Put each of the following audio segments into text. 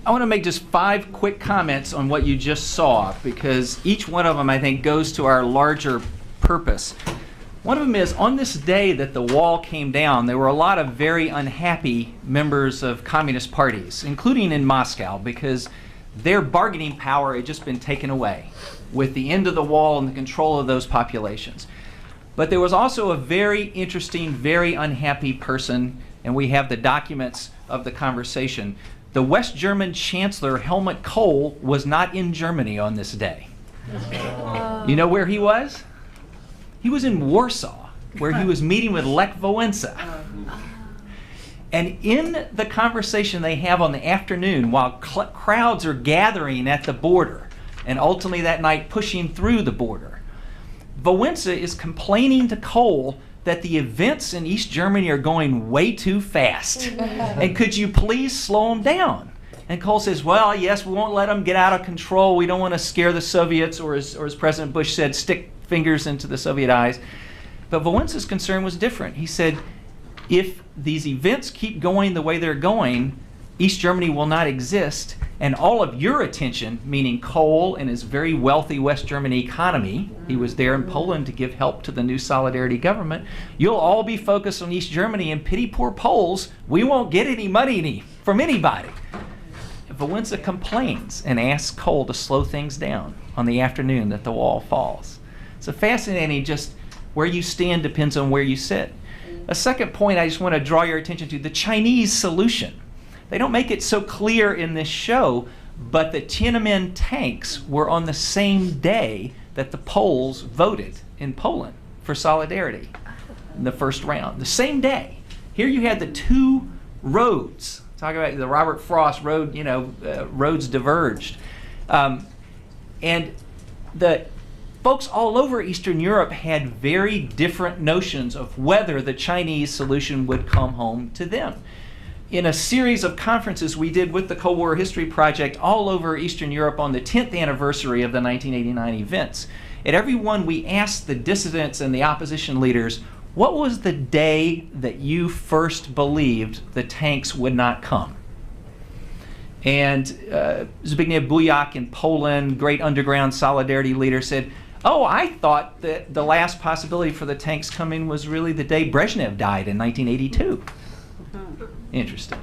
I want to make just 5 quick comments on what you just saw, because each one of them, I think, goes to our larger purpose. One of them is, on this day that the wall came down, there were a lot of very unhappy members of communist parties, including in Moscow, because their bargaining power had just been taken away with the end of the wall and the control of those populations. But there was also a very interesting, very unhappy person, and we have the documents of the conversation. The West German Chancellor Helmut Kohl was not in Germany on this day. You know where he was? He was in Warsaw, where he was meeting with Lech Wałęsa. And in the conversation they have on the afternoon, while crowds are gathering at the border, and ultimately that night pushing through the border, Wałęsa is complaining to Kohl that the events in East Germany are going way too fast. And could you please slow them down? And Kohl says, well, yes, we won't let them get out of control. We don't want to scare the Soviets, or as President Bush said, stick fingers into the Soviet eyes. But Wałęsa's concern was different. He said, if these events keep going the way they're going, East Germany will not exist, and all of your attention, meaning Kohl and his very wealthy West German economy, he was there in Poland to give help to the new Solidarity government, you'll all be focused on East Germany, and pity poor Poles, we won't get any money from anybody. Wałęsa complains and asks Kohl to slow things down on the afternoon that the wall falls. So fascinating, just where you stand depends on where you sit. A second point I just want to draw your attention to, the Chinese solution. They don't make it so clear in this show, but the Tiananmen tanks were on the same day that the Poles voted in Poland for solidarity in the first round. The same day. Here you had the 2 roads. Talk about the Robert Frost road, roads diverged. And the folks all over Eastern Europe had very different notions of whether the Chinese solution would come home to them. In a series of conferences we did with the Cold War History Project all over Eastern Europe on the 10th anniversary of the 1989 events, at every one we asked the dissidents and the opposition leaders, what was the day that you first believed the tanks would not come? And Zbigniew Bujak in Poland, great underground solidarity leader, said, oh, I thought that the last possibility for the tanks coming was really the day Brezhnev died in 1982. Interesting.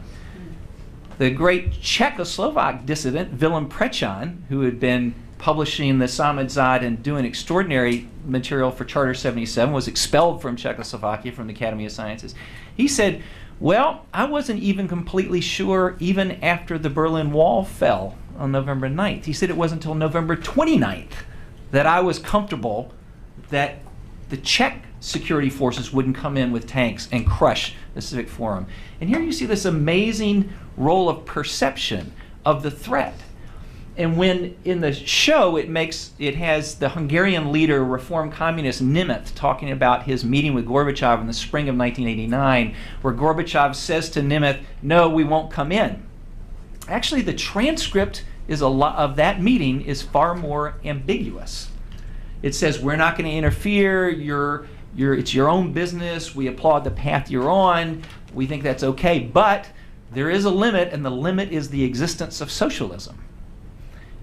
The great Czechoslovak dissident Willem Prečan, who had been publishing the Samizdat and doing extraordinary material for Charter 77, was expelled from Czechoslovakia from the Academy of Sciences. He said, well, I wasn't even completely sure even after the Berlin Wall fell on November 9th. He said it wasn't until November 29th that I was comfortable that the Czech security forces wouldn't come in with tanks and crush the Civic Forum. And here you see this amazing role of perception of the threat. And when in the show it has the Hungarian leader, Reform Communist Nemeth, talking about his meeting with Gorbachev in the spring of 1989, where Gorbachev says to Nemeth, no, we won't come in. Actually, the transcript of that meeting is far more ambiguous. It says, we're not going to interfere, it's your own business, we applaud the path you're on, we think that's okay, but there is a limit, and the limit is the existence of socialism.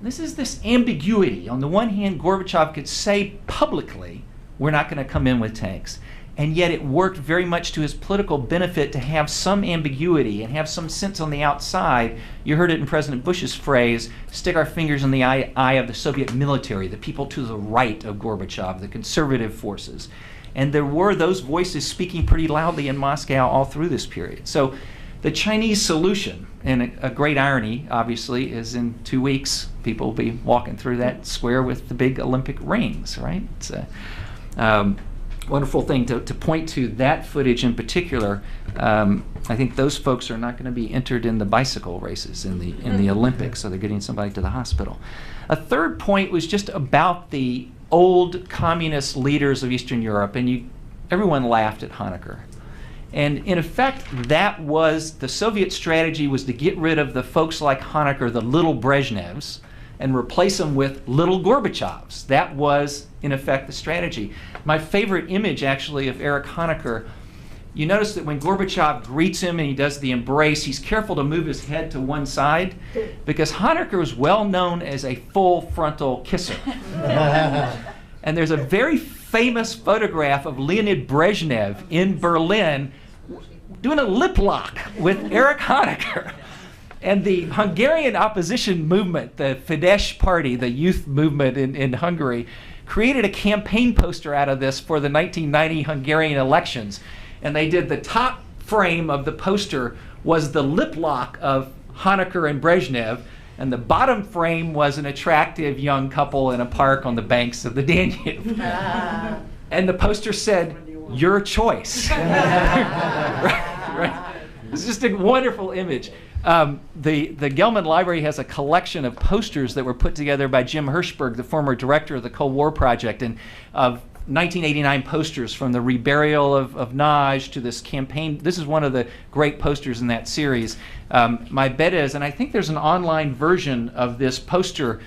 This is this ambiguity. On the one hand, Gorbachev could say publicly, we're not going to come in with tanks. And yet it worked very much to his political benefit to have some ambiguity and have some sense on the outside. You heard it in President Bush's phrase, stick our fingers in the eye of the Soviet military, the people to the right of Gorbachev, the conservative forces. And there were those voices speaking pretty loudly in Moscow all through this period. So the Chinese solution, and a great irony, obviously, is in 2 weeks, people will be walking through that square with the big Olympic rings, right? It's a wonderful thing to point to that footage in particular. I think those folks are not going to be entered in the bicycle races in the Olympics, so they're getting somebody to the hospital. A third point was just about the old communist leaders of Eastern Europe, and everyone laughed at Honecker. And in effect, that was the Soviet strategy, was to get rid of the folks like Honecker, the little Brezhnevs, and replace them with little Gorbachevs. That was, in effect, the strategy. My favorite image, actually, of Erich Honecker, you notice that when Gorbachev greets him and he does the embrace, he's careful to move his head to one side because Honecker was well known as a full frontal kisser. And there's a very famous photograph of Leonid Brezhnev in Berlin doing a lip lock with Erich Honecker. And the Hungarian opposition movement, the Fidesz party, the youth movement in Hungary, created a campaign poster out of this for the 1990 Hungarian elections. And they did the top frame of the poster was the lip lock of Honecker and Brezhnev, and the bottom frame was an attractive young couple in a park on the banks of the Danube. And the poster said, "Your choice." right. It's just a wonderful image. The Gelman Library has a collection of posters that were put together by Jim Hirschberg, the former director of the Cold War Project, and of 1989 posters from the reburial of Naj to this campaign. This is one of the great posters in that series. My bet is, and I think there's an online version of this poster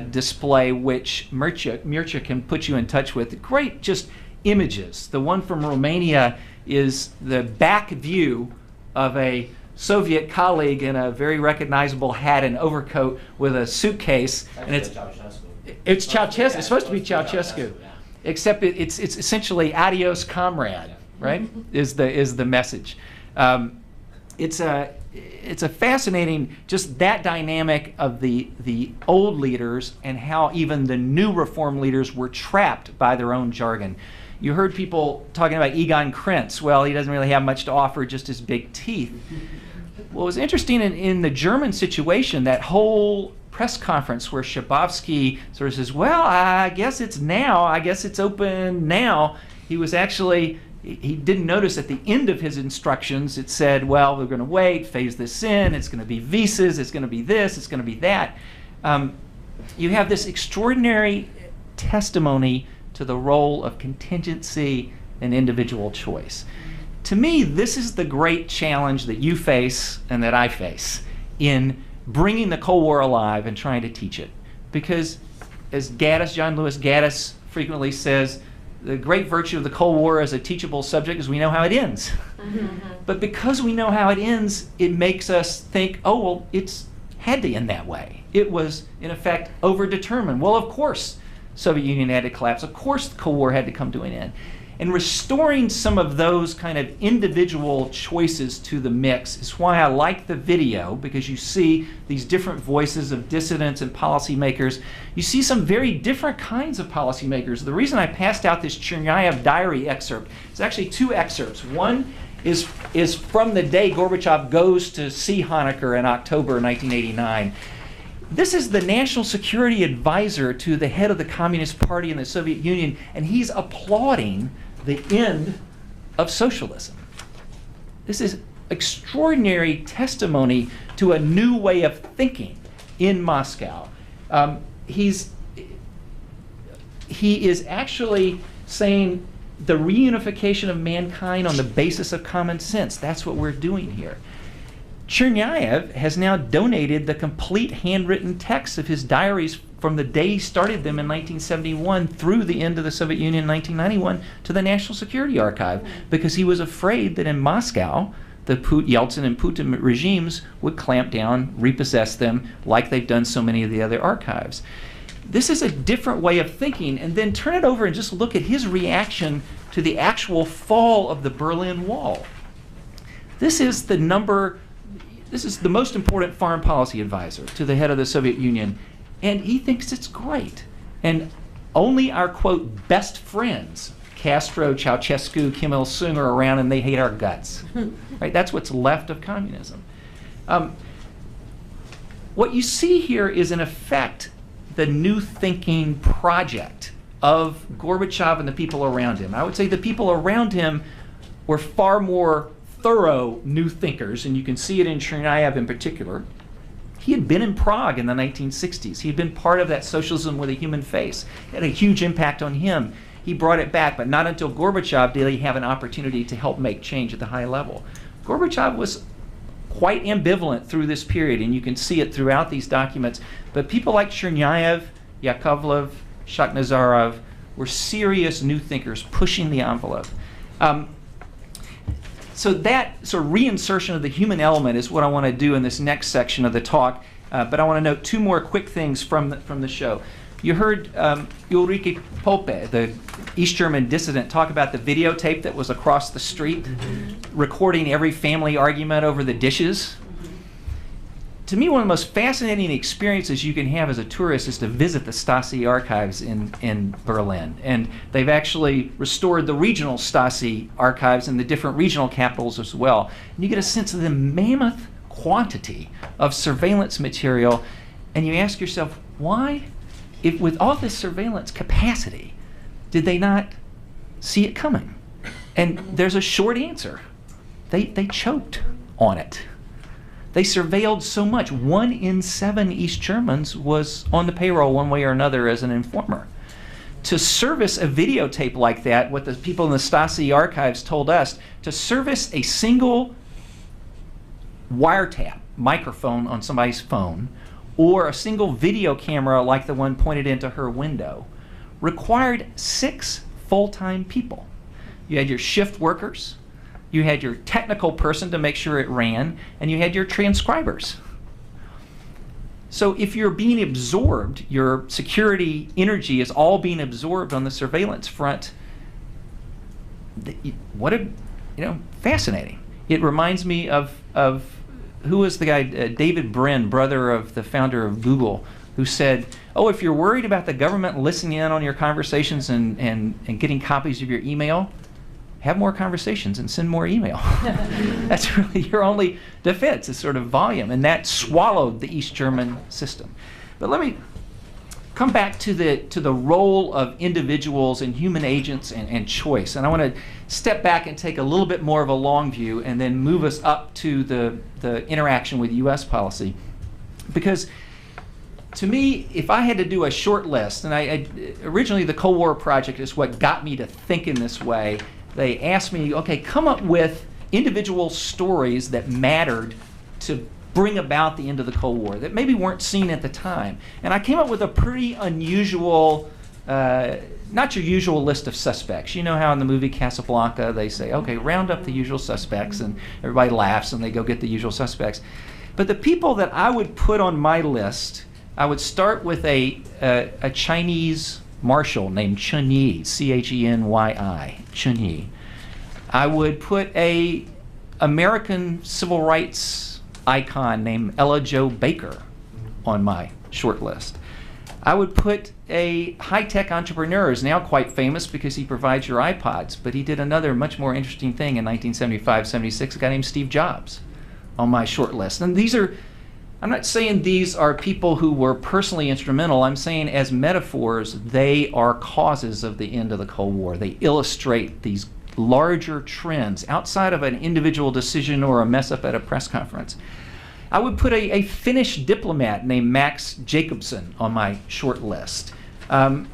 display which Mircea can put you in touch with. Great just images. The one from Romania is the back view of a Soviet colleague in a very recognizable hat and overcoat with a suitcase. And it's Ceausescu. It's supposed to be Ceausescu. Except it's essentially adios comrade, right? is the message. It's a fascinating, just that dynamic of the old leaders and how even the new reform leaders were trapped by their own jargon. You heard people talking about Egon Krenz. Well, he doesn't really have much to offer, just his big teeth. What was interesting in the German situation, that whole press conference where Schabowski sort of says, well, I guess it's now, I guess it's open now. He was actually, he didn't notice at the end of his instructions, it said, well, we're going to wait, phase this in, it's going to be visas, it's going to be this, it's going to be that. You have this extraordinary testimony to the role of contingency and individual choice. To me, this is the great challenge that you face and that I face in bringing the Cold War alive and trying to teach it. Because as Gaddis, John Lewis Gaddis frequently says, the great virtue of the Cold War as a teachable subject is we know how it ends. But because we know how it ends, it makes us think, oh, well, it's had to end that way. It was, in effect, overdetermined. Well, of course, Soviet Union had to collapse. Of course, the Cold War had to come to an end. And restoring some of those kind of individual choices to the mix is why I like the video, because you see these different voices of dissidents and policymakers. You see some very different kinds of policymakers. The reason I passed out this Chernyayev diary excerpt is actually two excerpts. One is from the day Gorbachev goes to see Honecker in October 1989. This is the national security advisor to the head of the Communist Party in the Soviet Union, and he's applauding the end of socialism. This is extraordinary testimony to a new way of thinking in Moscow. He is actually saying the reunification of mankind on the basis of common sense. That's what we're doing here. Chernyayev has now donated the complete handwritten text of his diaries from the day he started them in 1971 through the end of the Soviet Union in 1991 to the National Security Archive, because he was afraid that in Moscow the Yeltsin and Putin regimes would clamp down, repossess them, like they've done so many of the other archives. This is a different way of thinking, and then turn it over and just look at his reaction to the actual fall of the Berlin Wall. This is the most important foreign policy advisor to the head of the Soviet Union, and he thinks it's great. And only our, quote, best friends, Castro, Ceausescu, Kim Il-sung, are around and they hate our guts. Right? That's what's left of communism. What you see here is, in effect, the new thinking project of Gorbachev and the people around him. I would say the people around him were far more thorough new thinkers, and you can see it in Chernyayev in particular. He had been in Prague in the 1960s. He had been part of that socialism with a human face. It had a huge impact on him. He brought it back, but not until Gorbachev did he have an opportunity to help make change at the high level. Gorbachev was quite ambivalent through this period, and you can see it throughout these documents. But people like Chernyayev, Yakovlev, Shakhnazarov were serious new thinkers pushing the envelope. so that sort of reinsertion of the human element is what I want to do in this next section of the talk. But I want to note two more quick things from the show. You heard Ulrike Pope, the East German dissident, talk about the videotape that was across the street, recording every family argument over the dishes. To me, one of the most fascinating experiences you can have as a tourist is to visit the Stasi archives in Berlin. And they've actually restored the regional Stasi archives in the different regional capitals as well. And you get a sense of the mammoth quantity of surveillance material, and you ask yourself, why, if with all this surveillance capacity, did they not see it coming? And there's a short answer. They choked on it. They surveilled so much. 1 in 7 East Germans was on the payroll one way or another as an informer. To service a videotape like that, what the people in the Stasi archives told us, to service a single wiretap microphone on somebody's phone or a single video camera like the one pointed into her window required 6 full-time people. You had your shift workers, you had your technical person to make sure it ran, and you had your transcribers. So if you're being absorbed, your security energy is all being absorbed on the surveillance front. Fascinating. It reminds me of who was the guy, David Brin, brother of the founder of Google, who said, oh, if you're worried about the government listening in on your conversations and getting copies of your email, have more conversations and send more email. That's really your only defense, is sort of volume. And that swallowed the East German system. But let me come back to the role of individuals and human agents and choice. And I want to step back and take a little bit more of a long view and then move us up to the interaction with US policy. Because to me, if I had to do a short list, and originally the Cold War Project is what got me to think in this way. They asked me, okay, come up with individual stories that mattered to bring about the end of the Cold War, that maybe weren't seen at the time. And I came up with a pretty unusual, not your usual list of suspects. You know how in the movie Casablanca they say, okay, round up the usual suspects, and everybody laughs and they go get the usual suspects. But the people that I would put on my list, I would start with a Chinese marshal named Chun Yi, C-H-E-N-Y-I, Chun Yi. I would put a American civil rights icon named Ella Jo Baker on my short list. I would put a high-tech entrepreneur who's now quite famous because he provides your iPods, but he did another much more interesting thing in 1975-76, a guy named Steve Jobs on my short list. And these are, I'm not saying these are people who were personally instrumental. I'm saying as metaphors, they are causes of the end of the Cold War. They illustrate these larger trends outside of an individual decision or a mess up at a press conference. I would put a Finnish diplomat named Max Jacobson on my short list. I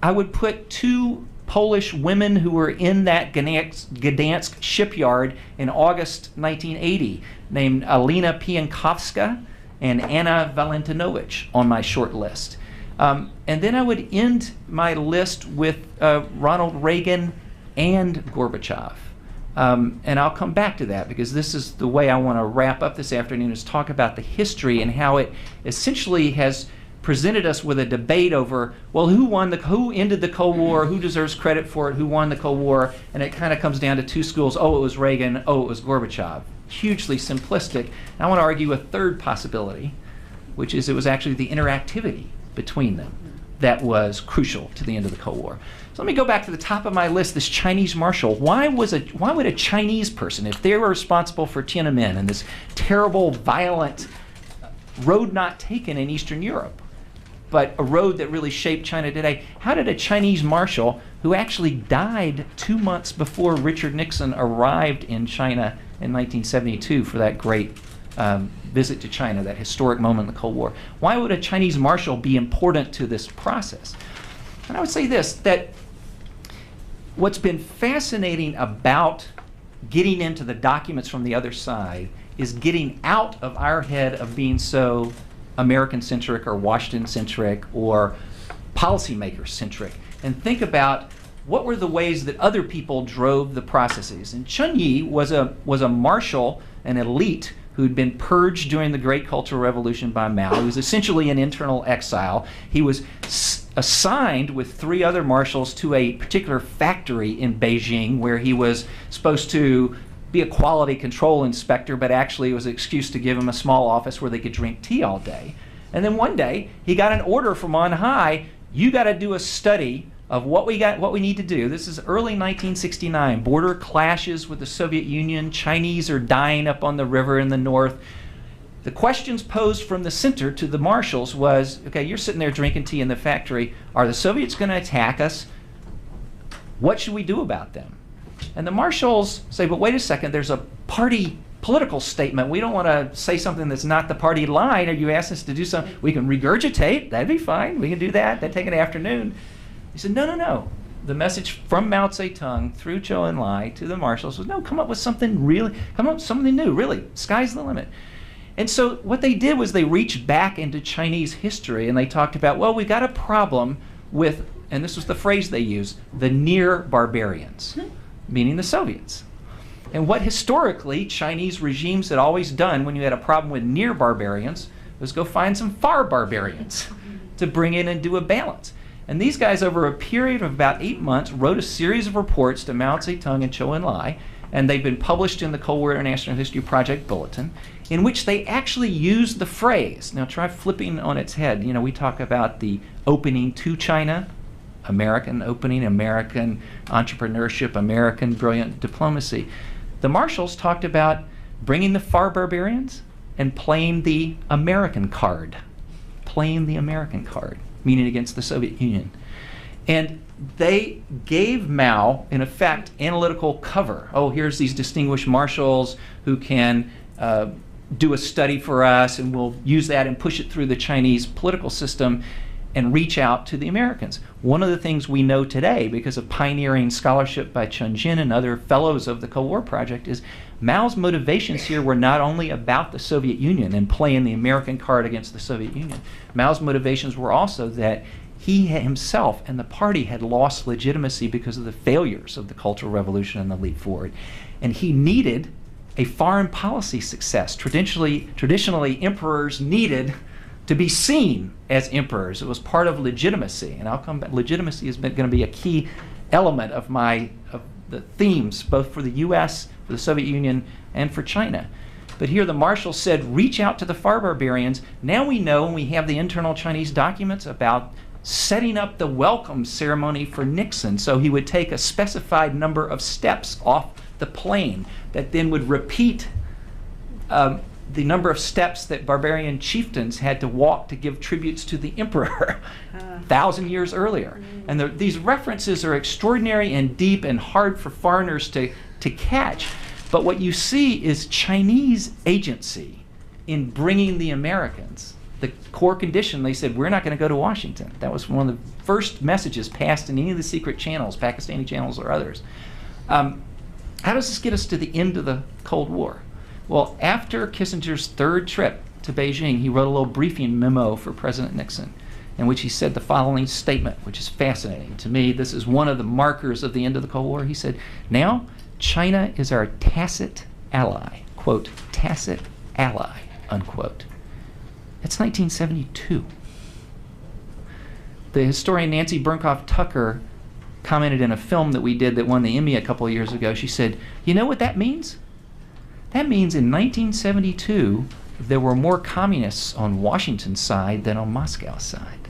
would put 2 Polish women who were in that Gdansk shipyard in August 1980, named Alina Piankowska and Anna Valentinowicz on my short list. And then I would end my list with Ronald Reagan and Gorbachev. And I'll come back to that because this is the way I want to wrap up this afternoon, is talk about the history and how it essentially has presented us with a debate over, well, who ended the Cold War, who deserves credit for it, who won the Cold War, and it kind of comes down to 2 schools. Oh, it was Reagan. Oh, it was Gorbachev. Hugely simplistic. And I want to argue a third possibility, which is it was actually the interactivity between them that was crucial to the end of the Cold War. So let me go back to the top of my list, this Chinese marshal. Why would a Chinese person, if they were responsible for Tiananmen and this terrible, violent road not taken in Eastern Europe, but a road that really shaped China today, how did a Chinese marshal who actually died 2 months before Richard Nixon arrived in China in 1972 for that great visit to China, that historic moment in the Cold War, why would a Chinese marshal be important to this process? And I would say this, that what's been fascinating about getting into the documents from the other side is getting out of our head of being so American-centric or Washington-centric or policymaker-centric, and think about what were the ways that other people drove the processes? And Chun Yi was a marshal, an elite who'd been purged during the Great Cultural Revolution by Mao. He was essentially in internal exile. He was assigned with 3 other marshals to a particular factory in Beijing where he was supposed to be a quality control inspector, but actually it was an excuse to give him a small office where they could drink tea all day. And then one day he got an order from on high, you got to do a study of what we need to do. This is early 1969. Border clashes with the Soviet Union. Chinese are dying up on the river in the north. The questions posed from the center to the marshals was, okay, you're sitting there drinking tea in the factory. Are the Soviets going to attack us? What should we do about them? And the marshals say, but wait a second, there's a party political statement. We don't want to say something that's not the party line. Or you ask us to do something, we can regurgitate. That'd be fine. We can do that. That'd take an afternoon. He said, no, no, no. The message from Mao Zedong through Zhou Enlai to the marshals was, no, come up with something really, come up with something new, really. Sky's the limit. And so what they did was they reached back into Chinese history and they talked about, well, we got a problem with, and this was the phrase they used, the near barbarians, meaning the Soviets. And what historically Chinese regimes had always done when you had a problem with near barbarians was go find some far barbarians to bring in and do a balance. And these guys, over a period of about 8 months, wrote a series of reports to Mao Zedong and Zhou Enlai, and they've been published in the Cold War International History Project Bulletin, in which they actually used the phrase. Now try flipping on its head. You know, we talk about the opening to China, American opening, American entrepreneurship, American brilliant diplomacy. The marshals talked about bringing the far barbarians and playing the American card. Playing the American card, meaning against the Soviet Union. And they gave Mao, in effect, analytical cover. Oh, here's these distinguished marshals who can do a study for us, and we'll use that and push it through the Chinese political system and reach out to the Americans. One of the things we know today, because of pioneering scholarship by Chun Jin and other fellows of the Cold War Project, is Mao's motivations here were not only about the Soviet Union and playing the American card against the Soviet Union. Mao's motivations were also that he himself and the party had lost legitimacy because of the failures of the Cultural Revolution and the leap forward. And he needed a foreign policy success. Traditionally, emperors needed to be seen as emperors. It was part of legitimacy, and I'll come back. Legitimacy is going to be a key element of the themes, both for the U.S., for the Soviet Union, and for China. But here the marshals said, reach out to the far barbarians. Now we know, and we have the internal Chinese documents about setting up the welcome ceremony for Nixon. So he would take a specified number of steps off the plane that then would repeat the number of steps that barbarian chieftains had to walk to give tributes to the emperor 1,000 years earlier. And these references are extraordinary and deep and hard for foreigners to catch. But what you see is Chinese agency in bringing the Americans. The core condition, they said, we're not going to go to Washington. That was one of the first messages passed in any of the secret channels, Pakistani channels or others. How does this get us to the end of the Cold War? Well, after Kissinger's 3rd trip to Beijing, he wrote a little briefing memo for President Nixon in which he said the following statement, which is fascinating. To me, this is one of the markers of the end of the Cold War. He said, now China is our tacit ally, quote, tacit ally, unquote. That's 1972. The historian Nancy Burnkoff Tucker commented in a film that we did that won the Emmy a couple of years ago. She said, you know what that means? That means in 1972, there were more communists on Washington's side than on Moscow's side.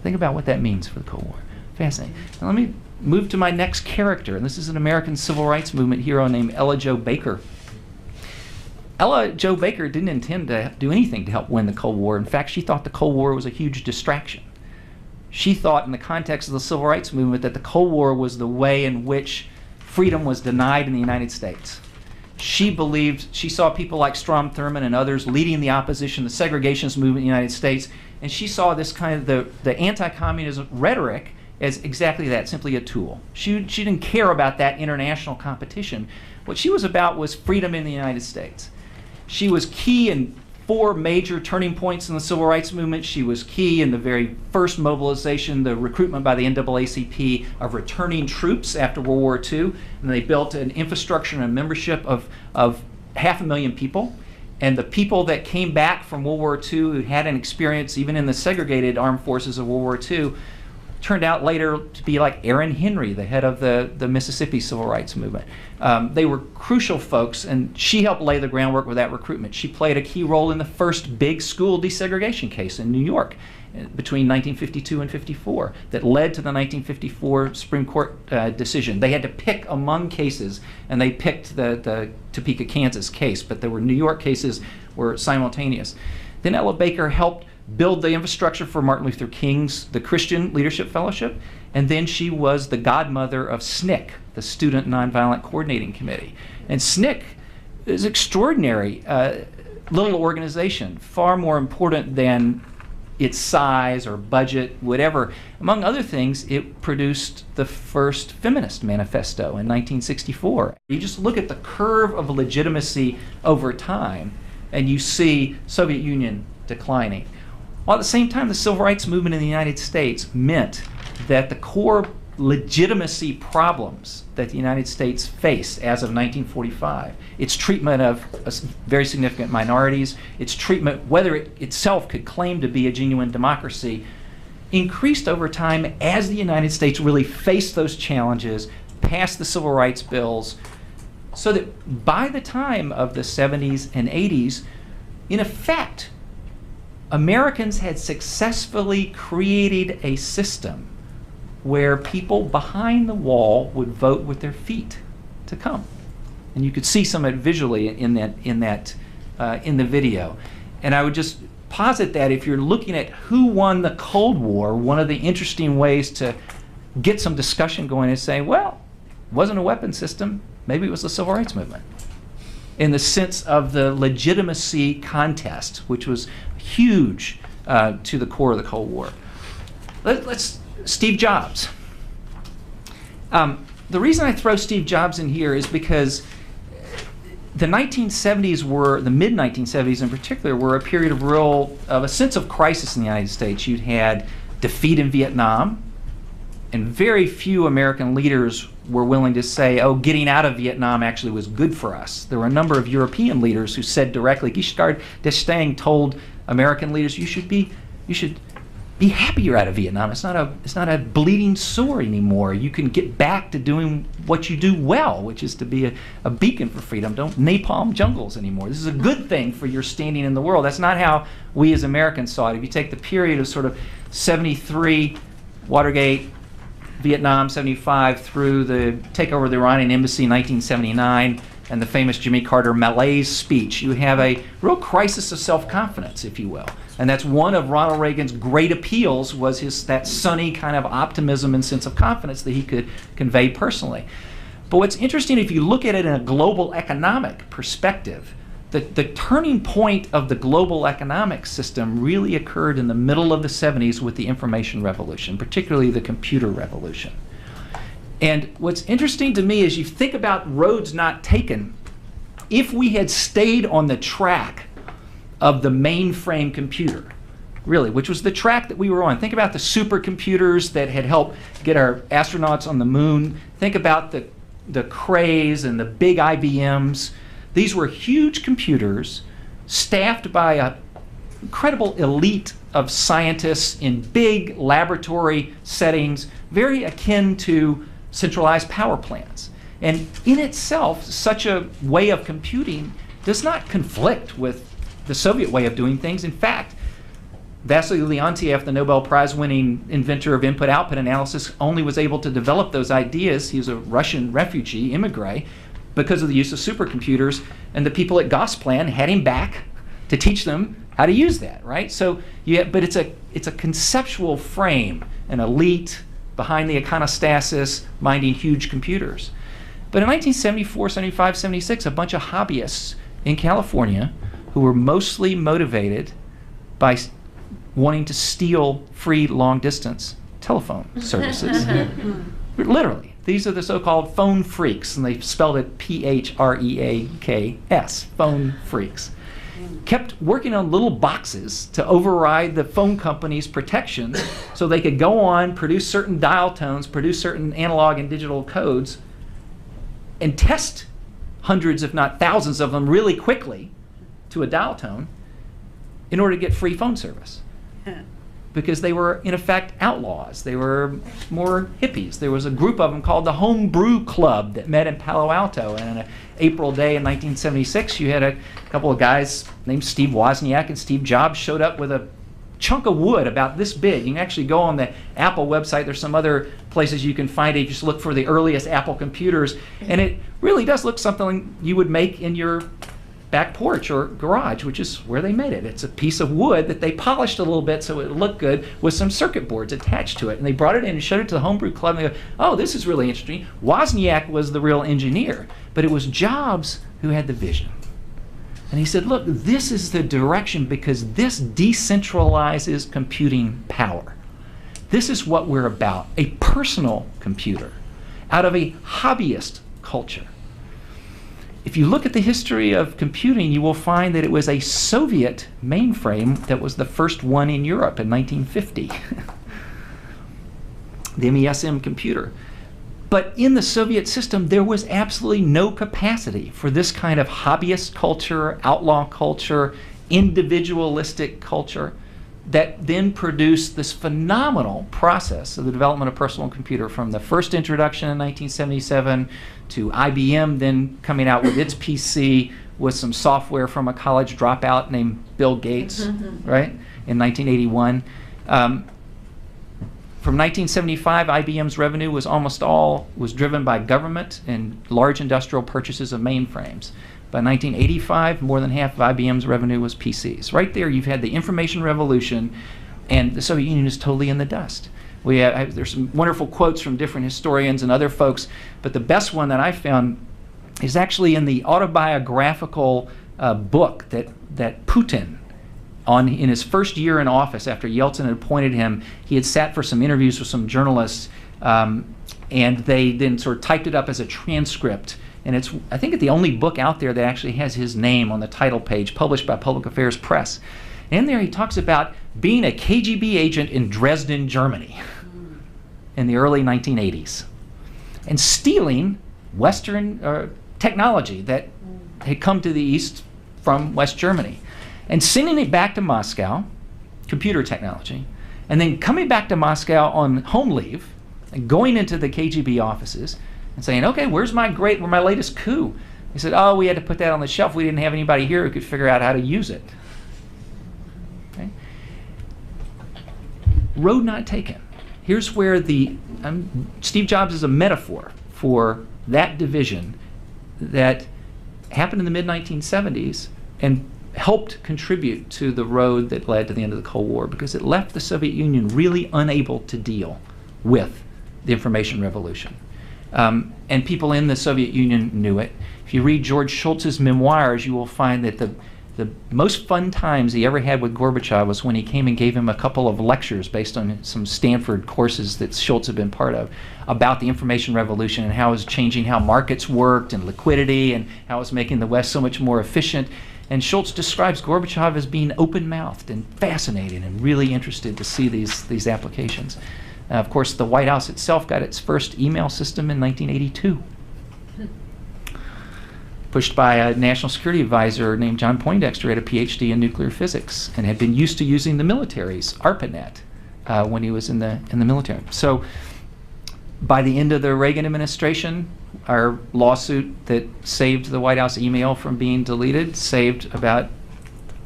Think about what that means for the Cold War. Fascinating. Now let me move to my next character, and this is an American civil rights movement hero named Ella Jo Baker. Ella Jo Baker didn't intend to do anything to help win the Cold War. In fact, she thought the Cold War was a huge distraction. She thought, in the context of the civil rights movement, that the Cold War was the way in which freedom was denied in the United States. She believed, she saw people like Strom Thurmond and others leading the opposition, the segregationist movement in the United States, and she saw this kind of the anti-communism rhetoric as exactly that, simply a tool. She didn't care about that international competition. What she was about was freedom in the United States. She was key in 4 major turning points in the civil rights movement. She was key in the very first mobilization, the recruitment by the NAACP of returning troops after World War II. And they built an infrastructure and a membership of 500,000 people. And the people that came back from World War II who had an experience even in the segregated armed forces of World War II turned out later to be like Aaron Henry, the head of the Mississippi Civil Rights Movement. They were crucial folks, and she helped lay the groundwork with that recruitment. She played a key role in the first big school desegregation case in New York between 1952 and 54 that led to the 1954 Supreme Court decision. They had to pick among cases, and they picked the Topeka, Kansas case, but there were New York cases were simultaneous. Then Ella Baker helped build the infrastructure for Martin Luther King's, the Christian Leadership Fellowship, and then she was the godmother of SNCC, the Student Nonviolent Coordinating Committee. And SNCC is extraordinary little organization, far more important than its size or budget, whatever. Among other things, it produced the first feminist manifesto in 1964. You just look at the curve of legitimacy over time, and you see Soviet Union declining. While at the same time, the civil rights movement in the United States meant that the core legitimacy problems that the United States faced as of 1945, its treatment of very significant minorities, its treatment, whether it itself could claim to be a genuine democracy, increased over time as the United States really faced those challenges, passed the civil rights bills, so that by the time of the 70s and 80s, in effect, Americans had successfully created a system where people behind the wall would vote with their feet to come. And you could see some of it visually in the video. And I would just posit that if you're looking at who won the Cold War, one of the interesting ways to get some discussion going is saying, well, it wasn't a weapon system, maybe it was the civil rights movement, in the sense of the legitimacy contest, which was huge to the core of the Cold War. Steve Jobs. The reason I throw Steve Jobs in here is because the 1970s were, the mid-1970s in particular, were a period of a sense of crisis in the United States. You'd had defeat in Vietnam, and very few American leaders were willing to say, oh, getting out of Vietnam actually was good for us. There were a number of European leaders who said directly, Giscard d'Estaing told American leaders, you should be happy you're out of Vietnam. It's not a bleeding sore anymore. You can get back to doing what you do well, which is to be a beacon for freedom. Don't napalm jungles anymore. This is a good thing for your standing in the world. That's not how we as Americans saw it. If you take the period of sort of 73, Watergate, Vietnam, 75, through the takeover of the Iranian embassy in 1979, and the famous Jimmy Carter malaise speech, you have a real crisis of self-confidence, if you will. And that's one of Ronald Reagan's great appeals, was that sunny kind of optimism and sense of confidence that he could convey personally. But what's interesting, if you look at it in a global economic perspective, the turning point of the global economic system really occurred in the middle of the 70s with the information revolution, particularly the computer revolution. And what's interesting to me is you think about roads not taken. If we had stayed on the track of the mainframe computer, really, which was the track that we were on. Think about the supercomputers that had helped get our astronauts on the moon. Think about the Crays and the big IBMs. These were huge computers staffed by an incredible elite of scientists in big laboratory settings, very akin to centralized power plants. And in itself, such a way of computing does not conflict with the Soviet way of doing things. In fact, Vasily Leontiev, the Nobel Prize-winning inventor of input-output analysis, only was able to develop those ideas. He was a Russian refugee, immigrant, because of the use of supercomputers, and the people at Gosplan had him back to teach them how to use that, right? So, but it's a conceptual frame, an elite behind the iconostasis, minding huge computers. But in 1974, 75, 76, a bunch of hobbyists in California who were mostly motivated by wanting to steal free long-distance telephone services. Literally, these are the so-called phone freaks, and they spelled it P-H-R-E-A-K-S, phone freaks. kept working on little boxes to override the phone company's protections so they could go on, produce certain dial tones, produce certain analog and digital codes, and test hundreds, if not thousands of them really quickly to a dial tone in order to get free phone service. Because they were, in effect, outlaws. They were more hippies. There was a group of them called the Home Brew Club that met in Palo Alto. And on an April day in 1976, you had a couple of guys named Steve Wozniak and Steve Jobs showed up with a chunk of wood about this big. You can actually go on the Apple website. There's some other places you can find it. You just look for the earliest Apple computers. And it really does look something you would make in your back porch or garage, which is where they made it. It's a piece of wood that they polished a little bit so it looked good with some circuit boards attached to it. And they brought it in and showed it to the Homebrew Club and they go, oh, this is really interesting. Wozniak was the real engineer, but it was Jobs who had the vision. And he said, look, this is the direction because this decentralizes computing power. This is what we're about, a personal computer out of a hobbyist culture. If you look at the history of computing, you will find that it was a Soviet mainframe that was the first one in Europe in 1950. The MESM computer. But in the Soviet system, there was absolutely no capacity for this kind of hobbyist culture, outlaw culture, individualistic culture that then produced this phenomenal process of the development of personal computer from the first introduction in 1977 to IBM then coming out with its PC with some software from a college dropout named Bill Gates, right, in 1981. From 1975, IBM's revenue was was driven by government and large industrial purchases of mainframes. By 1985, more than half of IBM's revenue was PCs. Right there, you've had the information revolution, and the Soviet Union is totally in the dust. There's some wonderful quotes from different historians and other folks, but the best one that I found is actually in the autobiographical book that Putin, in his first year in office after Yeltsin had appointed him, he had sat for some interviews with some journalists, and they then sort of typed it up as a transcript. And it's, I think, the only book out there that actually has his name on the title page, published by Public Affairs Press. And in there he talks about being a KGB agent in Dresden, Germany in the early 1980s and stealing Western technology that had come to the East from West Germany and sending it back to Moscow, computer technology, and then coming back to Moscow on home leave and going into the KGB offices and saying, okay, where's my latest coup? He said, oh, we had to put that on the shelf. We didn't have anybody here who could figure out how to use it. Okay? Road not taken. Here's where Steve Jobs is a metaphor for that division that happened in the mid-1970s and helped contribute to the road that led to the end of the Cold War, because it left the Soviet Union really unable to deal with the information revolution. And people in the Soviet Union knew it. If you read George Shultz's memoirs, you will find that the most fun times he ever had with Gorbachev was when he came and gave him a couple of lectures based on some Stanford courses that Schultz had been part of about the information revolution and how it was changing how markets worked and liquidity and how it was making the West so much more efficient. And Schultz describes Gorbachev as being open-mouthed and fascinated and really interested to see these applications. Of course, the White House itself got its first email system in 1982, pushed by a national security advisor named John Poindexter, had a PhD in nuclear physics and had been used to using the military's ARPANET when he was in the military. So by the end of the Reagan administration, our lawsuit that saved the White House email from being deleted saved about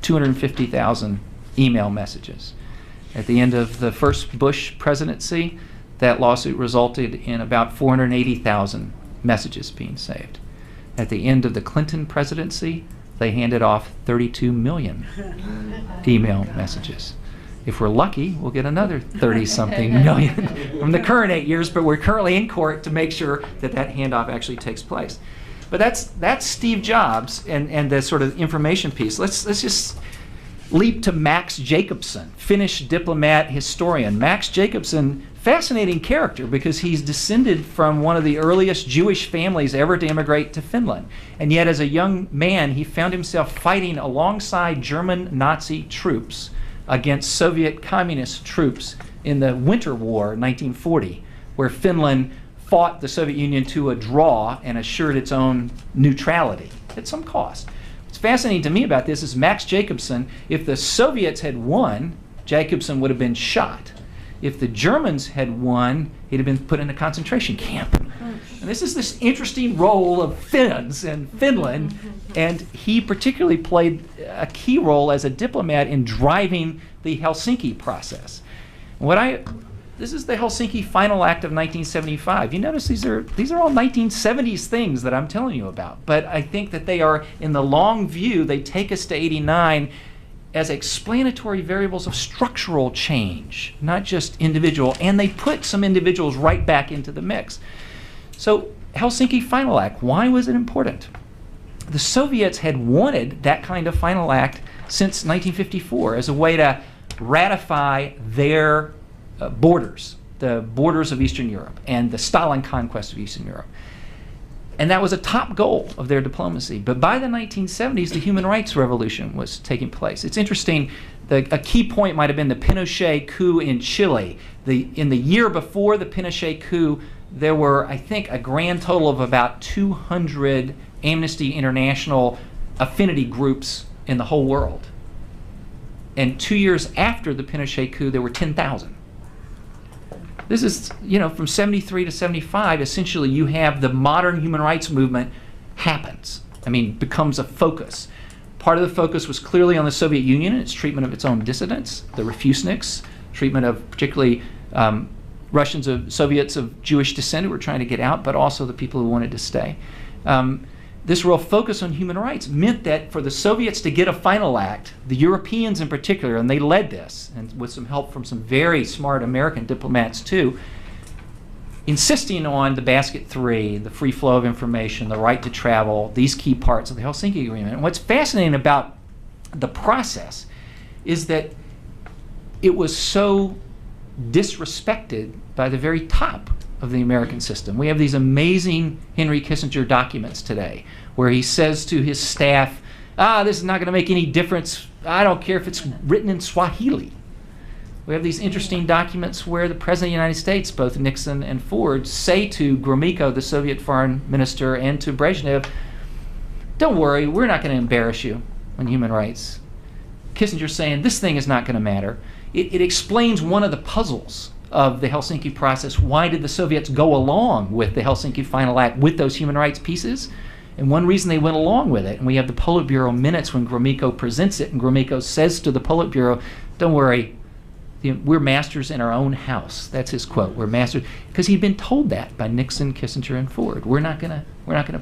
250,000 email messages. At the end of the first Bush presidency, that lawsuit resulted in about 480,000 messages being saved. At the end of the Clinton presidency, they handed off 32 million email messages. If we're lucky, we'll get another 30-something million from the current 8 years, but we're currently in court to make sure that handoff actually takes place. But that's Steve Jobs and the sort of information piece. Let's just leap to Max Jacobson, Finnish diplomat historian. Max Jacobson fascinating character because he's descended from one of the earliest Jewish families ever to immigrate to Finland. And yet as a young man, he found himself fighting alongside German Nazi troops against Soviet communist troops in the Winter War, 1940, where Finland fought the Soviet Union to a draw and assured its own neutrality at some cost. What's fascinating to me about this is Max Jacobson, if the Soviets had won, Jacobson would have been shot. If the Germans had won, he'd have been put in a concentration camp. And this is this interesting role of Finns in Finland, and he particularly played a key role as a diplomat in driving the Helsinki process. This is the Helsinki Final Act of 1975. You notice these are all 1970s things that I'm telling you about, but I think that they are, in the long view, they take us to 89 as explanatory variables of structural change, not just individual, and they put some individuals right back into the mix. So Helsinki Final Act, why was it important? The Soviets had wanted that kind of final act since 1954 as a way to ratify their borders, the borders of Eastern Europe and the Stalin conquest of Eastern Europe. And that was a top goal of their diplomacy. But by the 1970s, the human rights revolution was taking place. It's interesting, a key point might have been the Pinochet coup in Chile. In the year before the Pinochet coup, there were, I think, a grand total of about 200 Amnesty International affinity groups in the whole world. And 2 years after the Pinochet coup, there were 10,000. This is, from 73 to 75, essentially you have the modern human rights movement happens. Becomes a focus. Part of the focus was clearly on the Soviet Union and its treatment of its own dissidents, the refuseniks, treatment of particularly Soviets of Jewish descent who were trying to get out, but also the people who wanted to stay. This real focus on human rights meant that for the Soviets to get a final act, the Europeans in particular, and they led this, and with some help from some very smart American diplomats too, insisting on the basket three, the free flow of information, the right to travel, these key parts of the Helsinki Agreement. And what's fascinating about the process is that it was so disrespected by the very top of the American system. We have these amazing Henry Kissinger documents today where he says to his staff, this is not going to make any difference. I don't care if it's written in Swahili. We have these interesting documents where the President of the United States, both Nixon and Ford, say to Gromyko, the Soviet foreign minister, and to Brezhnev, don't worry, we're not going to embarrass you on human rights. Kissinger's saying this thing is not going to matter. It explains one of the puzzles of the Helsinki process. Why did the Soviets go along with the Helsinki Final Act with those human rights pieces? And one reason they went along with it, and we have the Politburo minutes when Gromyko presents it, and Gromyko says to the Politburo, don't worry, we're masters in our own house. That's his quote. We're masters, because he'd been told that by Nixon, Kissinger, and Ford. We're not gonna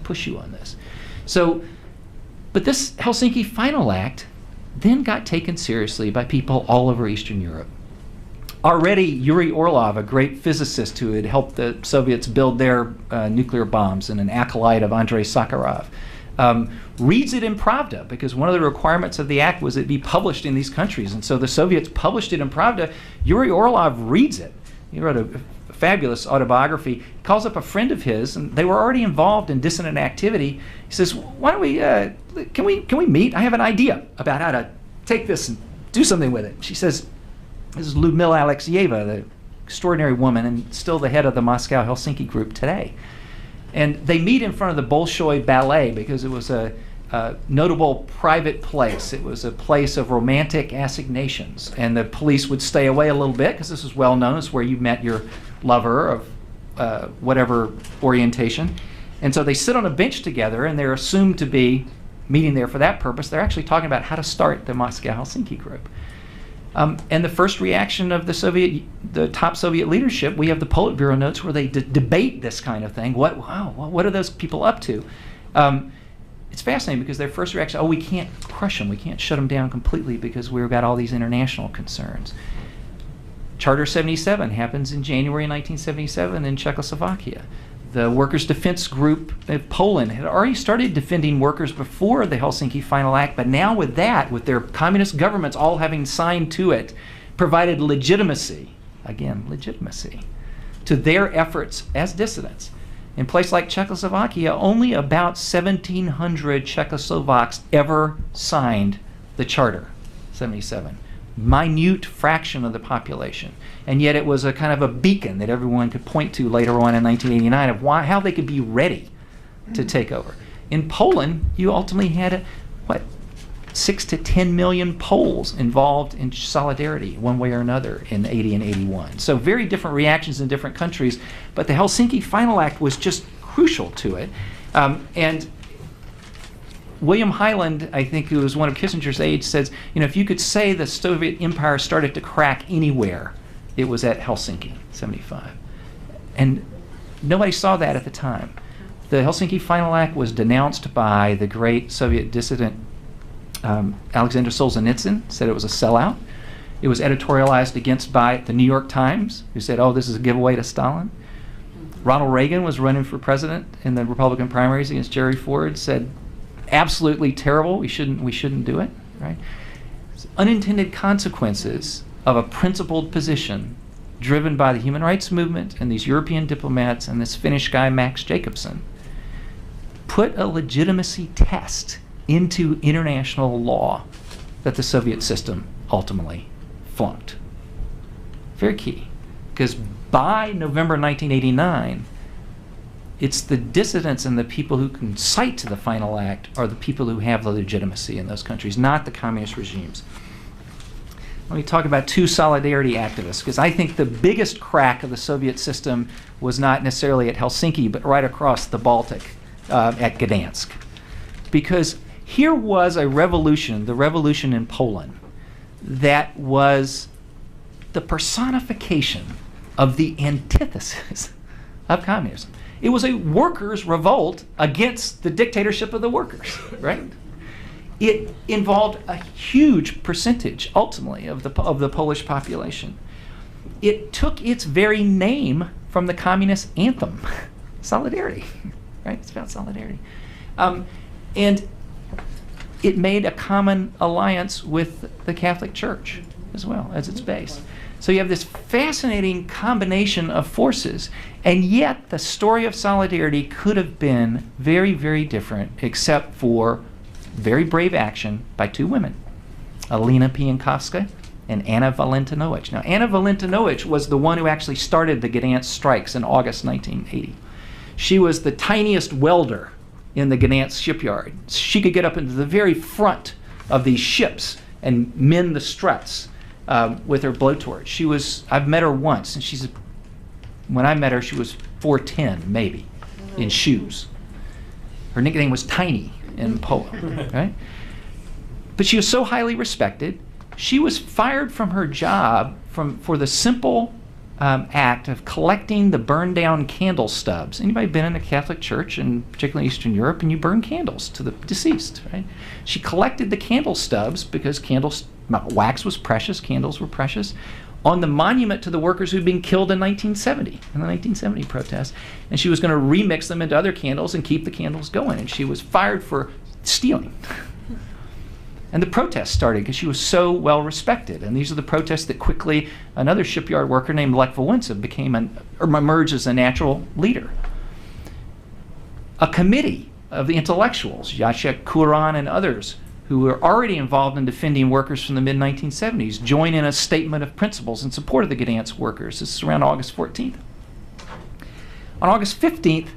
push you on this. So, but this Helsinki Final Act then got taken seriously by people all over Eastern Europe. Already, Yuri Orlov, a great physicist who had helped the Soviets build their nuclear bombs and an acolyte of Andrei Sakharov, reads it in Pravda because one of the requirements of the act was it be published in these countries. And so the Soviets published it in Pravda. Yuri Orlov reads it. He wrote a fabulous autobiography. He calls up a friend of his, and they were already involved in dissident activity. He says, why don't we, can we meet? I have an idea about how to take this and do something with it. She says, this is Lyudmila Alexeyeva, the extraordinary woman and still the head of the Moscow-Helsinki group today. And they meet in front of the Bolshoi Ballet because it was a notable private place. It was a place of romantic assignations. And the police would stay away a little bit because this is well known as where you met your lover of whatever orientation. And so they sit on a bench together and they're assumed to be meeting there for that purpose. They're actually talking about how to start the Moscow-Helsinki group. And the first reaction of the top Soviet leadership, we have the Politburo notes where they debate this kind of thing. What are those people up to? It's fascinating because their first reaction, we can't crush them. We can't shut them down completely because we've got all these international concerns. Charter 77 happens in January 1977 in Czechoslovakia. The Workers' Defense Group of Poland had already started defending workers before the Helsinki Final Act, but now with that, with their communist governments all having signed to it, provided legitimacy, again, legitimacy, to their efforts as dissidents. In a place like Czechoslovakia, only about 1,700 Czechoslovaks ever signed the Charter, 77. Minute fraction of the population. And yet it was a kind of a beacon that everyone could point to later on in 1989 of how they could be ready to take over. In Poland, you ultimately had, 6 to 10 million Poles involved in solidarity one way or another in 80 and 81. So very different reactions in different countries, but the Helsinki Final Act was just crucial to it. And William Hyland, I think, who was one of Kissinger's aides, says, if you could say the Soviet empire started to crack anywhere, it was at Helsinki, 75. And nobody saw that at the time. The Helsinki Final Act was denounced by the great Soviet dissident Alexander Solzhenitsyn, said it was a sellout. It was editorialized against by the New York Times, who said, this is a giveaway to Stalin. Ronald Reagan was running for president in the Republican primaries against Jerry Ford, said, absolutely terrible, we shouldn't do it, right? Unintended consequences of a principled position driven by the human rights movement and these European diplomats and this Finnish guy, Max Jacobson, put a legitimacy test into international law that the Soviet system ultimately flunked. Very key, because by November 1989, it's the dissidents and the people who can cite to the Final Act are the people who have the legitimacy in those countries, not the communist regimes. Let me talk about two solidarity activists, because I think the biggest crack of the Soviet system was not necessarily at Helsinki, but right across the Baltic at Gdansk. Because here was a revolution, the revolution in Poland, that was the personification of the antithesis of communism. It was a workers' revolt against the dictatorship of the workers, right? It involved a huge percentage, ultimately, of the Polish population. It took its very name from the communist anthem, solidarity, right? It's about solidarity. And it made a common alliance with the Catholic Church as well as its base. So you have this fascinating combination of forces, and yet the story of solidarity could have been very, very different, except for very brave action by two women, Alina Piankowska and Anna Valentinowicz. Now, Anna Valentinowicz was the one who actually started the Gdansk strikes in August 1980. She was the tiniest welder in the Gdansk shipyard. She could get up into the very front of these ships and mend the struts with her blowtorch. I've met her once, and when I met her, she was 4'10", maybe, in shoes. Her nickname was Tiny in Poland, right? But she was so highly respected, she was fired from her job for the simple act of collecting the burned down candle stubs. Anybody been in a Catholic church, and particularly in Eastern Europe, and you burn candles to the deceased, right? She collected the candle stubs because wax was precious, candles were precious, on the monument to the workers who'd been killed in 1970, in the 1970 protests, and she was going to remix them into other candles and keep the candles going, and she was fired for stealing. And the protests started because she was so well respected, and these are the protests that quickly another shipyard worker named Lech Wałęsa emerged as a natural leader. A committee of the intellectuals, Jacek Kuran and others, who were already involved in defending workers from the mid-1970s, join in a statement of principles in support of the Gdansk workers. This is around August 14th. On August 15th,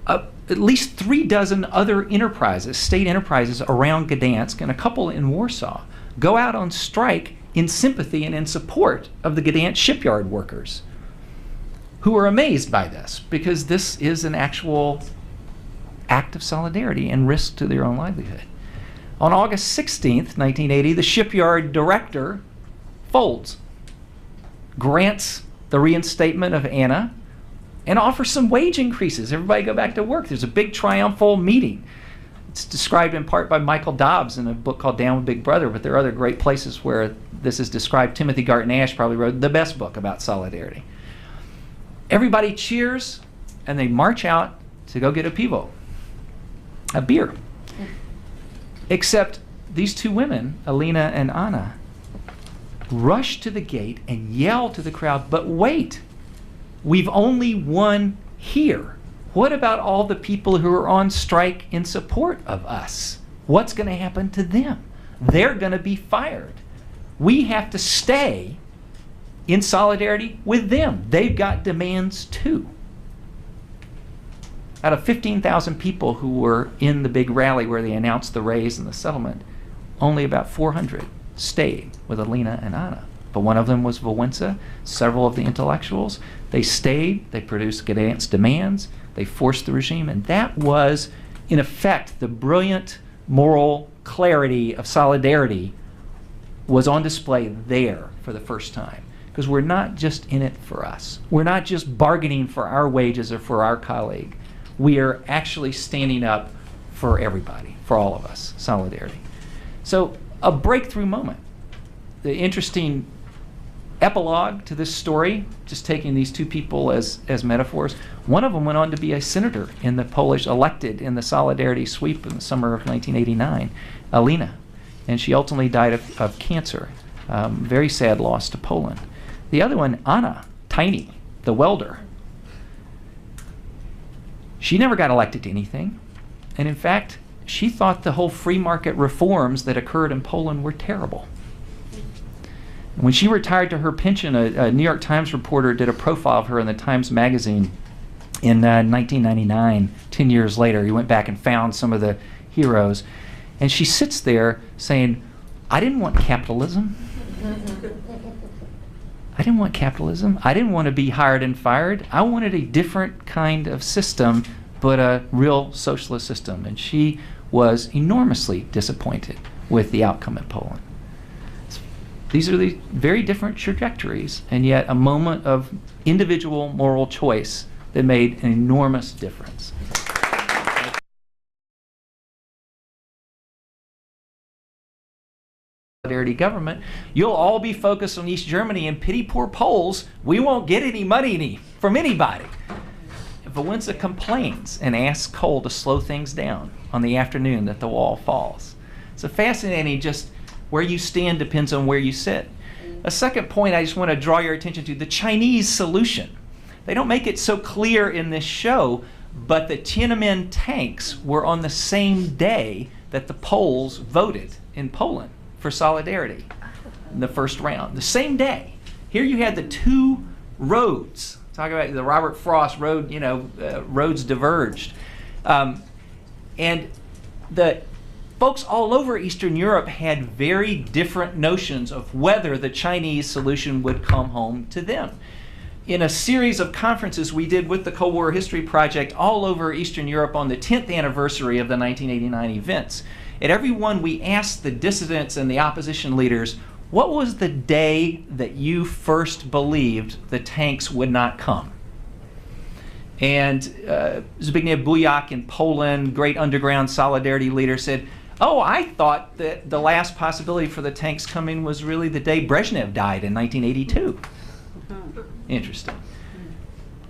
at least 36 other enterprises, state enterprises around Gdansk and a couple in Warsaw, go out on strike in sympathy and in support of the Gdansk shipyard workers, who are amazed by this, because this is an actual act of solidarity and risk to their own livelihood. On August 16th, 1980, the shipyard director folds, grants the reinstatement of Anna, and offers some wage increases. Everybody go back to work. There's a big triumphal meeting. It's described in part by Michael Dobbs in a book called Down with Big Brother, but there are other great places where this is described. Timothy Garton Ash probably wrote the best book about solidarity. Everybody cheers, and they march out to go get a pivo, a beer. Except these two women, Alina and Anna, rush to the gate and yell to the crowd, "But wait, We've only won here. What about all the people who are on strike in support of us? What's going to happen to them? They're going to be fired. We have to stay in solidarity with them. They've got demands too. Out of 15,000 people who were in the big rally where they announced the raise and the settlement, only about 400 stayed with Alina and Anna. But one of them was Wałęsa, several of the intellectuals. They stayed, they produced advanced demands, they forced the regime, and that was, in effect, the brilliant moral clarity of solidarity was on display there for the first time. Because we're not just in it for us. We're not just bargaining for our wages or for our colleague. We are actually standing up for everybody, for all of us, solidarity. So a breakthrough moment. The interesting epilogue to this story, just taking these two people as metaphors, one of them went on to be a senator in the Polish, elected in the Solidarity sweep in the summer of 1989, Alina. And she ultimately died of cancer. Very sad loss to Poland. The other one, Anna, Tiny, the welder. She never got elected to anything. And in fact, she thought the whole free market reforms that occurred in Poland were terrible. And when she retired to her pension, a New York Times reporter did a profile of her in the Times Magazine in 1999, 10 years later. He went back and found some of the heroes. And she sits there saying, I didn't want capitalism. I didn't want capitalism. I didn't want to be hired and fired. I wanted a different kind of system, but a real socialist system. And she was enormously disappointed with the outcome in Poland. These are the very different trajectories, and yet a moment of individual moral choice that made an enormous difference. Solidarity government, you'll all be focused on East Germany and pity poor Poles. We won't get any money from anybody. Wałęsa complains and asks Kohl to slow things down on the afternoon that the wall falls. It's a fascinating, just where you stand depends on where you sit. A second point I just want to draw your attention to, the Chinese solution. They don't make it so clear in this show, but the Tiananmen tanks were on the same day that the Poles voted in Poland for solidarity in the first round. The same day. Here you had the two roads. Talk about the Robert Frost road, roads diverged. And the folks all over Eastern Europe had very different notions of whether the Chinese solution would come home to them. In a series of conferences we did with the Cold War History Project all over Eastern Europe on the 10th anniversary of the 1989 events, at every one we asked the dissidents and the opposition leaders, what was the day that you first believed the tanks would not come? And Zbigniew Bujak in Poland, great underground solidarity leader, said, oh, I thought that the last possibility for the tanks coming was really the day Brezhnev died in 1982. Interesting.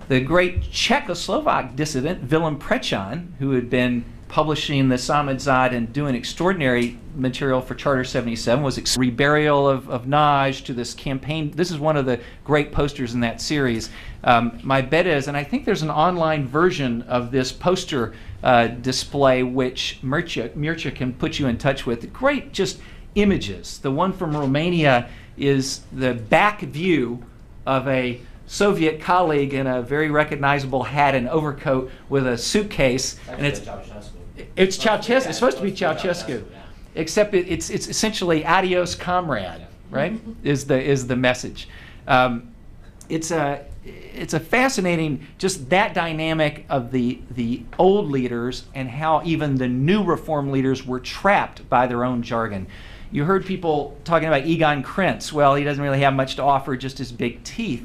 The great Czechoslovak dissident, Willem Prečan, who had been publishing the Samizdat and doing extraordinary material for Charter 77, was reburial of Naj to this campaign. This is one of the great posters in that series. My bet is, and I think there's an online version of this poster display which Mircea can put you in touch with. Great just images. The one from Romania is the back view of a Soviet colleague in a very recognizable hat and overcoat with a suitcase. And it's Ceausescu. It's supposed to be Ceausescu, except it's essentially adios comrade, right? Is the message. It's a fascinating, just that dynamic of the old leaders and how even the new reform leaders were trapped by their own jargon. You heard people talking about Egon Krenz. Well, he doesn't really have much to offer, just his big teeth.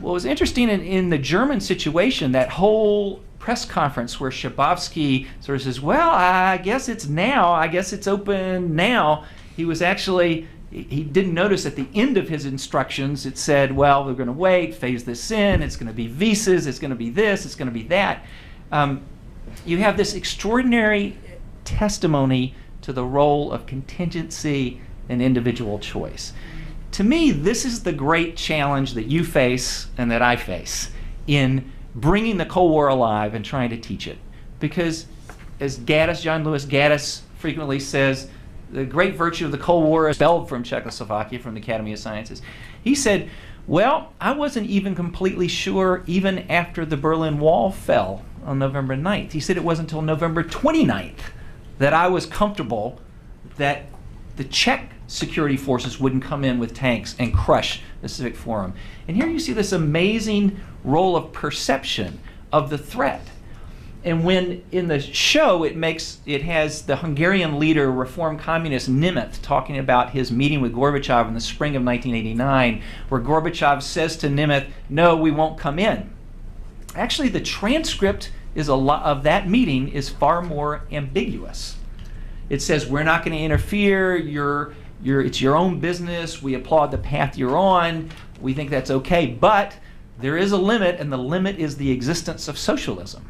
What was interesting in the German situation, that whole press conference where Schabowski sort of says, well, I guess it's now, I guess it's open now. He was actually, he didn't notice at the end of his instructions, it said, well, we're going to wait, phase this in, it's going to be visas, it's going to be this, it's going to be that. You have this extraordinary testimony to the role of contingency and individual choice. To me, this is the great challenge that you face and that I face in bringing the Cold War alive and trying to teach it. Because as Gaddis, John Lewis Gaddis frequently says, the great virtue of the Cold War is expelled from Czechoslovakia, from the Academy of Sciences. He said, well, I wasn't even completely sure even after the Berlin Wall fell on November 9th. He said it wasn't until November 29th that I was comfortable that the Czech security forces wouldn't come in with tanks and crush the Civic Forum. And here you see this amazing role of perception of the threat. And when in the show it has the Hungarian leader, reform communist Nemeth, talking about his meeting with Gorbachev in the spring of 1989, where Gorbachev says to Nemeth, no, we won't come in. Actually, the transcript of that meeting is far more ambiguous. It says, we're not going to interfere, it's your own business, we applaud the path you're on, we think that's okay, but there is a limit, and the limit is the existence of socialism.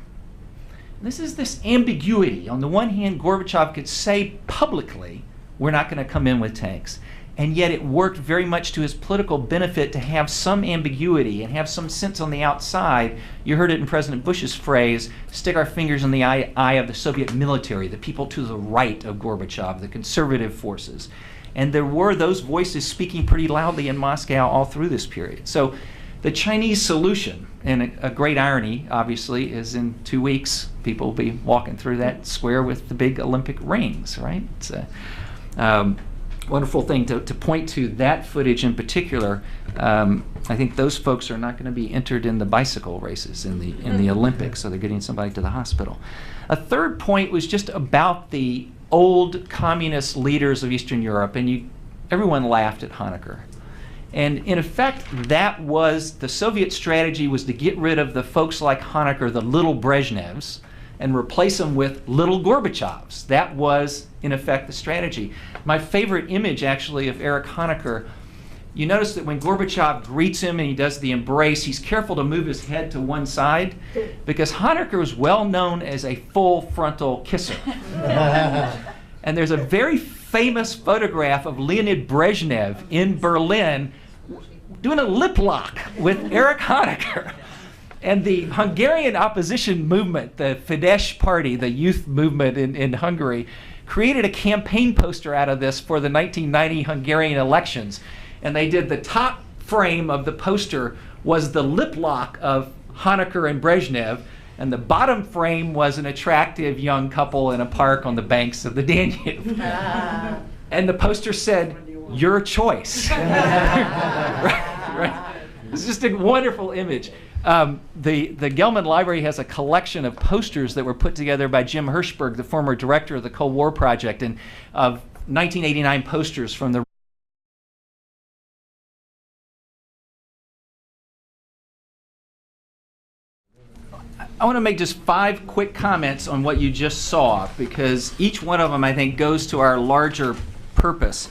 This is this ambiguity. On the one hand, Gorbachev could say publicly, we're not going to come in with tanks. And yet it worked very much to his political benefit to have some ambiguity and have some sense on the outside. You heard it in President Bush's phrase, stick our fingers in the eye of the Soviet military, the people to the right of Gorbachev, the conservative forces. And there were those voices speaking pretty loudly in Moscow all through this period. So the Chinese solution, and a great irony, obviously, is in 2 weeks, people will be walking through that square with the big Olympic rings, right? It's a wonderful thing to point to that footage in particular. I think those folks are not going to be entered in the bicycle races in the Olympics, so they're getting somebody to the hospital. A third point was just about the old communist leaders of Eastern Europe, and everyone laughed at Honecker. And in effect, that was the Soviet strategy, was to get rid of the folks like Honecker, the little Brezhnevs, and replace them with little Gorbachevs. That was, in effect, the strategy. My favorite image, actually, of Erich Honecker, you notice that when Gorbachev greets him and he does the embrace, he's careful to move his head to one side, because Honecker was well known as a full frontal kisser. And there's a very famous photograph of Leonid Brezhnev in Berlin doing a lip lock with Erich Honecker. And the Hungarian opposition movement, the Fidesz party, the youth movement in Hungary, created a campaign poster out of this for the 1990 Hungarian elections. And they did the top frame of the poster was the lip lock of Honecker and Brezhnev, and the bottom frame was an attractive young couple in a park on the banks of the Danube. And the poster said, your choice. right. It's just a wonderful image. The Gelman Library has a collection of posters that were put together by Jim Hirschberg, the former director of the Cold War Project, and of 1989 posters from the I want to make just 5 quick comments on what you just saw, because each one of them, I think, goes to our larger purpose.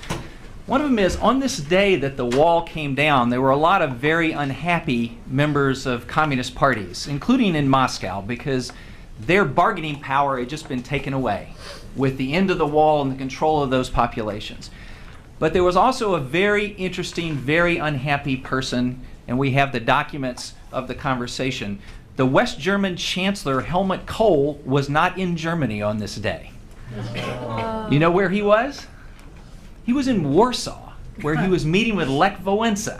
One of them is, on this day that the wall came down, there were a lot of very unhappy members of communist parties, including in Moscow, because their bargaining power had just been taken away with the end of the wall and the control of those populations. But there was also a very interesting, very unhappy person, and we have the documents of the conversation. The West German Chancellor Helmut Kohl was not in Germany on this day. You know where he was? He was in Warsaw, where he was meeting with Lech Wałęsa.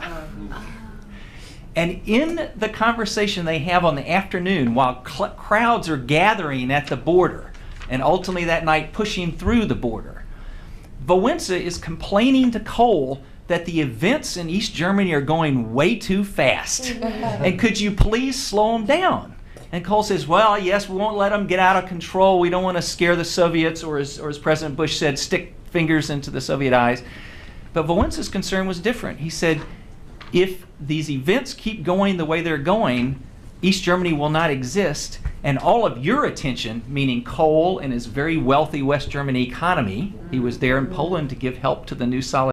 And in the conversation they have on the afternoon, while crowds are gathering at the border, and ultimately that night pushing through the border, Wałęsa is complaining to Kohl that the events in East Germany are going way too fast. And could you please slow them down? And Kohl says, well, yes, we won't let them get out of control. We don't want to scare the Soviets, or as President Bush said, stick fingers into the Soviet eyes. But Wałęsa's concern was different. He said, if these events keep going the way they're going, East Germany will not exist, and all of your attention, meaning Kohl and his very wealthy West German economy, he was there in Poland to give help to the new solid